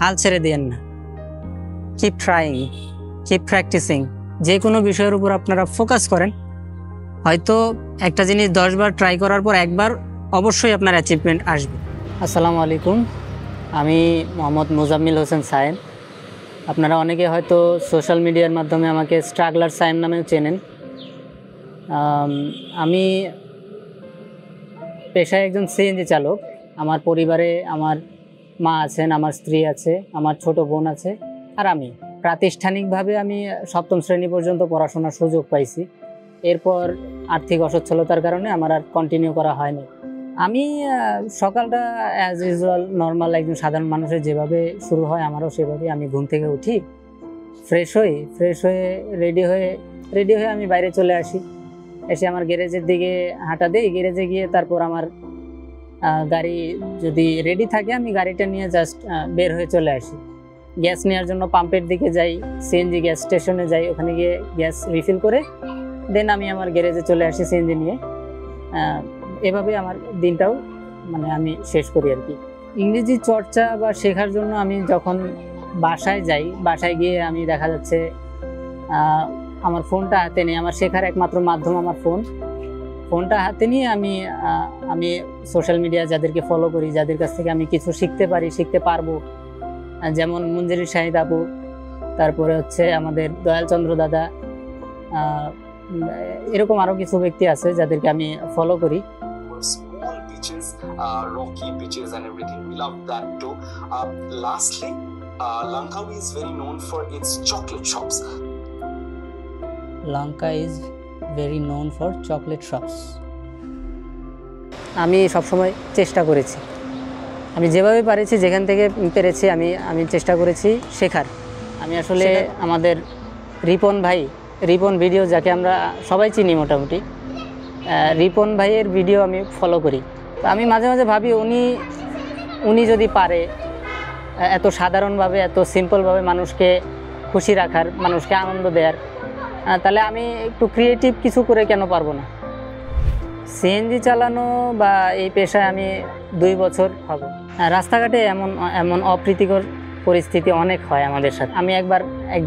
হাল ছেড়ে দিয়েন না, কিপ ট্রাইং, কিপ প্র্যাকটিসিং। যে কোনো বিষয়ের উপর আপনারা ফোকাস করেন, হয়তো একটা জিনিস 10 বার ট্রাই করার পর একবার অবশ্যই আপনার অ্যাচিভমেন্ট আসবে। আসসালামু আলাইকুম, আমি মোহাম্মদ মুজাম্মিল হোসেন সায়েম। আপনারা অনেকে হয়তো সোশ্যাল মিডিয়ার মাধ্যমে আমাকে স্ট্রাগলার সায়েম নামেও চেনেন। আমি পেশায় একজন সিএনজি চালক। আমার পরিবারে আমার মা আছেন, আমার স্ত্রী আছে, আমার ছোট বোন আছে, আর আমি প্রাতিষ্ঠানিকভাবে আমি সপ্তম শ্রেণী পর্যন্ত পড়াশোনার সুযোগ পাইছি। এরপর আর্থিক অসচ্ছলতার কারণে আমার আর কন্টিনিউ করা হয়নি। আমি সকালটা অ্যাজ ইউজুয়াল নর্মাল একজন সাধারণ মানুষের যেভাবে শুরু হয় আমারও সেভাবে। আমি ঘুম থেকে উঠি, ফ্রেশ হয়ে রেডি হয়ে আমি বাইরে চলে আসি। এসে আমার গ্যারেজের দিকে হাঁটা দিই। গ্যারেজে গিয়ে তারপর আমার গাড়ি যদি রেডি থাকে আমি গাড়িটা নিয়ে জাস্ট বের হয়ে চলে আসি। গ্যাস নেওয়ার জন্য পাম্পের দিকে যাই, সিএনজি গ্যাস স্টেশনে যাই, ওখানে গিয়ে গ্যাস রিফিল করে দেন আমি আমার গ্যারেজে চলে আসি সিএনজি নিয়ে। এভাবে আমার দিনটাও আমি শেষ করি আর কি। ইংরেজি চর্চা বা শেখার জন্য আমি যখন বাসায় যাই, বাসায় গিয়ে আমি দেখা যাচ্ছে আমার ফোনটা হাতে নিয়ে, আমার শেখার একমাত্র মাধ্যম আমার ফোনটা হাতে নিয়ে আমি সোশ্যাল মিডিয়া যাদেরকে ফলো করি, যাদের কাছ থেকে আমি কিছু শিখতে পারবো, যেমন মঞ্জুরি শাহিদ আপু, তারপরে হচ্ছে আমাদের দয়াল চন্দ্র দাদা, এরকম আরো কিছু ব্যক্তি আছে যাদেরকে আমি ফলো করি। Rocky beaches and everything, we love that too. Lastly, Langkawi is very known for its chocolate shops. Lanka is very known for chocolate shops. আমি সবসময় চেষ্টা করেছি, আমি যেভাবে পেরেছি, যেখান থেকে পেরেছি আমি চেষ্টা করেছি শেখার। আমি আসলে আমাদের রিপন ভিডিও, যাকে আমরা সবাই চিনি মোটামুটি, রিপন ভাইয়ের ভিডিও আমি ফলো করি। তো আমি মাঝে মাঝে ভাবি উনি যদি পারে এত সাধারণভাবে, এত সিম্পলভাবে মানুষকে খুশি রাখার, মানুষকে আনন্দ দেওয়ার, তাহলে আমি একটু ক্রিয়েটিভ কিছু করে কেন পারবো না। সিএনজি চালানো বা এই পেশায় আমি 2 বছর হবে। রাস্তাঘাটে এমন অপ্রীতিকর পরিস্থিতি অনেক হয় আমাদের সাথে। আমি একবার এক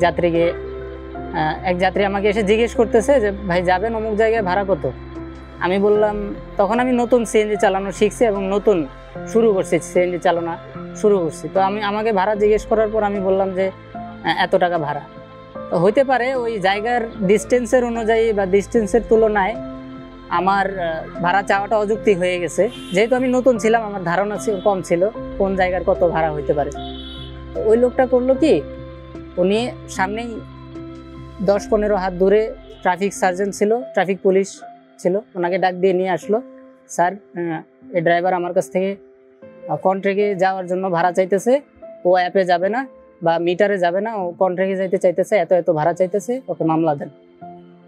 যাত্রী আমাকে এসে জিজ্ঞেস করতেছে যে ভাই যাবেন অমুক জায়গায়, ভাড়া কত? আমি বললাম, তখন আমি নতুন সিএনজি চালানো শিখছি এবং নতুন সিএনজি চালানো শুরু করছি। তো আমাকে ভাড়া জিজ্ঞেস করার পর আমি বললাম যে এত টাকা ভাড়া। তো হইতে পারে ওই জায়গার ডিস্টেন্সের অনুযায়ী বা ডিস্টেন্সের তুলনায় আমার ভাড়া চাওয়াটা অযৌক্তিক হয়ে গেছে। যেহেতু আমি নতুন ছিলাম, আমার ধারণা কম ছিল কোন জায়গার কত ভাড়া হইতে পারে। তো ওই লোকটা করলো কি, উনি সামনেই 10-15 হাত দূরে ট্রাফিক সার্জেন্ট ছিল, ট্রাফিক পুলিশ ছিল, ওনাকে ডাক দিয়ে নিয়ে আসলো। স্যার, এই ড্রাইভার আমার কাছ থেকে কন্ট্রাক্টে যাওয়ার জন্য ভাড়া চাইতেছে, ও অ্যাপে যাবে না বা মিটারে যাবে না, ও কন্ট্রাক্টে যাইতে চাইতেছে, এত ভাড়া চাইতেছে, ওকে মামলা দেন।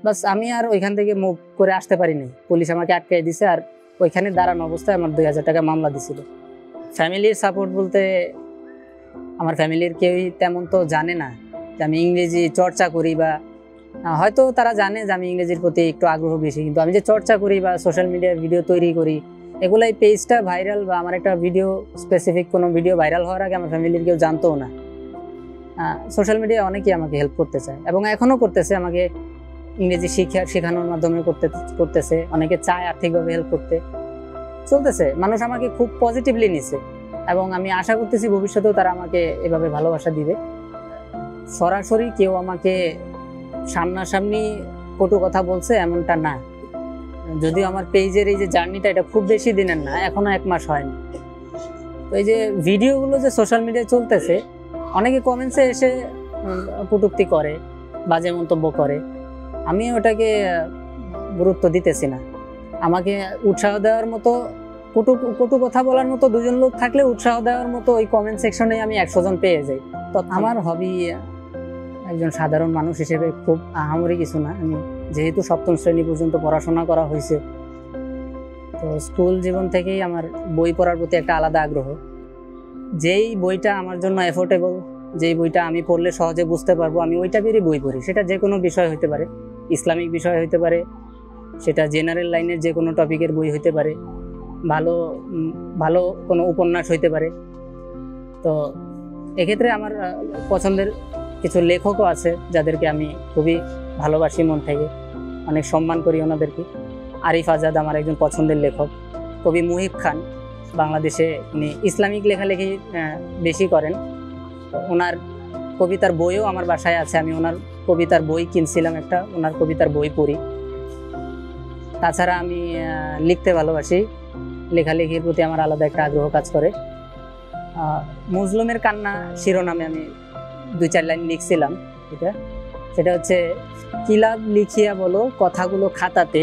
বাস আমি আর ওইখান থেকে মুভ করে আসতে পারিনি, পুলিশ আমাকে আটকাই দিছে। আর ওইখানে দাঁড়ানো অবস্থায় আমার 2000 টাকা মামলা দিছিল। ফ্যামিলির সাপোর্ট বলতে, আমার ফ্যামিলির কেউই তেমন তো জানে না যে আমি ইংরেজি চর্চা করি, বা হয়তো তারা জানে যে আমি ইংরেজির প্রতি একটু আগ্রহ বেশি, কিন্তু আমি যে চর্চা করি বা সোশ্যাল মিডিয়ায় ভিডিও তৈরি করি, এগুলাই পেজটা ভাইরাল বা আমার একটা ভিডিও, স্পেসিফিক কোনো ভিডিও ভাইরাল হওয়ার আগে আমার ফ্যামিলির কেউ জানতোও না। সোশ্যাল মিডিয়ায় অনেকেই আমাকে হেল্প করতে চায় এবং এখনও করতেছে, আমাকে ইংরেজি শেখানোর মাধ্যমে করতেছে। অনেকে চায় আর্থিকভাবে হেল্প করতে, চলতেছে। মানুষ আমাকে খুব পজিটিভলি নিছে এবং আমি আশা করতেছি ভবিষ্যতেও তারা আমাকে এভাবে ভালোবাসা দিবে। সরাসরি কেউ আমাকে সামনাসামনি কটু কথা বলছে এমনটা না, যদিও আমার পেজের এই যে জার্নিটা, এটা খুব বেশি দিনের না, এখনো 1 মাস হয়নি। তো এই যে ভিডিওগুলো যে সোশ্যাল মিডিয়ায় চলতেছে, অনেকে কমেন্টসে এসে কটূক্তি করে, বাজে মন্তব্য করে, আমি ওটাকে গুরুত্ব দিতেছি না। আমাকে উৎসাহ দেওয়ার মতো, কটু কথা বলার মতো 2 জন লোক থাকলে উৎসাহ দেওয়ার মতো ওই কমেন্ট সেকশনে আমি 100 জন পেয়ে যাই। তো আমার হবি একজন সাধারণ মানুষ হিসেবে খুব আহামরি কিছু না। আমি যেহেতু সপ্তম শ্রেণী পর্যন্ত পড়াশোনা করা হয়েছে, তো স্কুল জীবন থেকেই আমার বই পড়ার প্রতি একটা আলাদা আগ্রহ। যেই বইটা আমার জন্য এফোর্ডেবল, যেই বইটা আমি পড়লে সহজে বুঝতে পারবো, আমি ওইটা বেরিয়ে বই পড়ি। সেটা যে কোনো বিষয় হতে পারে, ইসলামিক বিষয় হতে পারে, সেটা জেনারেল লাইনের যে কোনো টপিকের বই হতে পারে, ভালো কোনো উপন্যাস হইতে পারে। তো এক্ষেত্রে আমার পছন্দের কিছু লেখকও আছে যাদেরকে আমি খুবই ভালোবাসি মন থেকে, অনেক সম্মান করি ওনাদেরকে। আরিফ আজাদ আমার একজন পছন্দের লেখক। কবি মুহিব খান, বাংলাদেশে উনি ইসলামিক লেখালেখি বেশি করেন। ওনার কবিতার বইও আমার বাসায় আছে, আমি ওনার কবিতার বই কিনছিলাম একটা, ওনার কবিতার বই পড়ি। তাছাড়া আমি লিখতে ভালোবাসি, লেখালেখির প্রতি আমার আলাদা একটা আগ্রহ কাজ করে। মজলুমের কান্না শিরোনামে আমি 2-4 লাইন লিখছিলাম। সেটা হচ্ছে, কিলাব লিখিয়া বলো কথাগুলো খাতাতে,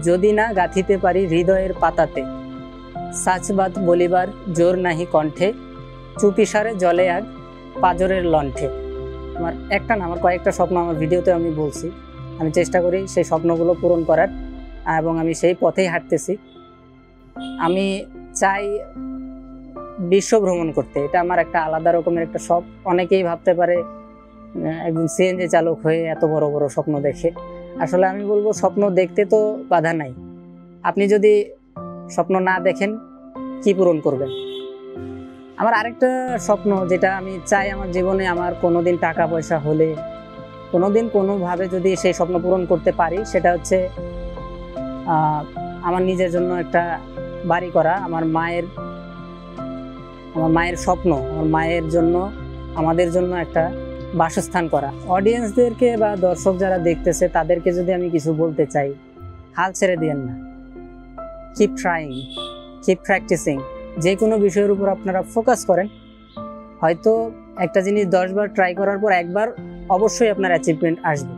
যদি না গাঁথিতে পারি হৃদয়ের পাতাতে, সাচবাদ বলিবার জোর নাহি কণ্ঠে, চুপিসারে জলে আগ পাজরের লণ্ঠে। আমার একটা না, আমার কয়েকটা স্বপ্ন আমার ভিডিওতে আমি বলছি। আমি চেষ্টা করি সেই স্বপ্নগুলো পূরণ করার, এবং আমি সেই পথেই হাঁটতেছি। আমি চাই বিশ্ব ভ্রমণ করতে, এটা আমার একটা আলাদা রকমের একটা শখ। অনেকেই ভাবতে পারে একজন সিএনজি চালক হয়ে এত বড় বড় স্বপ্ন দেখে। আসলে আমি বলবো, স্বপ্ন দেখতে তো বাধা নাই, আপনি যদি স্বপ্ন না দেখেন কি পূরণ করবেন? আমার আরেকটা স্বপ্ন, যেটা আমি চাই আমার জীবনে, আমার কোনোদিন টাকা পয়সা হলে, কোনোদিন কোনোভাবে যদি সেই স্বপ্ন পূরণ করতে পারি, সেটা হচ্ছে আমার নিজের জন্য একটা বাড়ি করা। আমার মায়ের স্বপ্ন, আমার মায়ের জন্য, আমাদের জন্য একটা বাসস্থান করা। অডিয়েন্সদেরকে বা দর্শক যারা দেখতেছে তাদেরকে যদি আমি কিছু বলতে চাই, হাল ছেড়ে দিয়েন না, কিপ ট্রাইং, কিপ প্র্যাকটিসিং। যে কোনো বিষয়ের উপর আপনারা ফোকাস করেন, হয়তো একটা জিনিস 10 বার ট্রাই করার পর একবার অবশ্যই আপনার অ্যাচিভমেন্ট আসবে।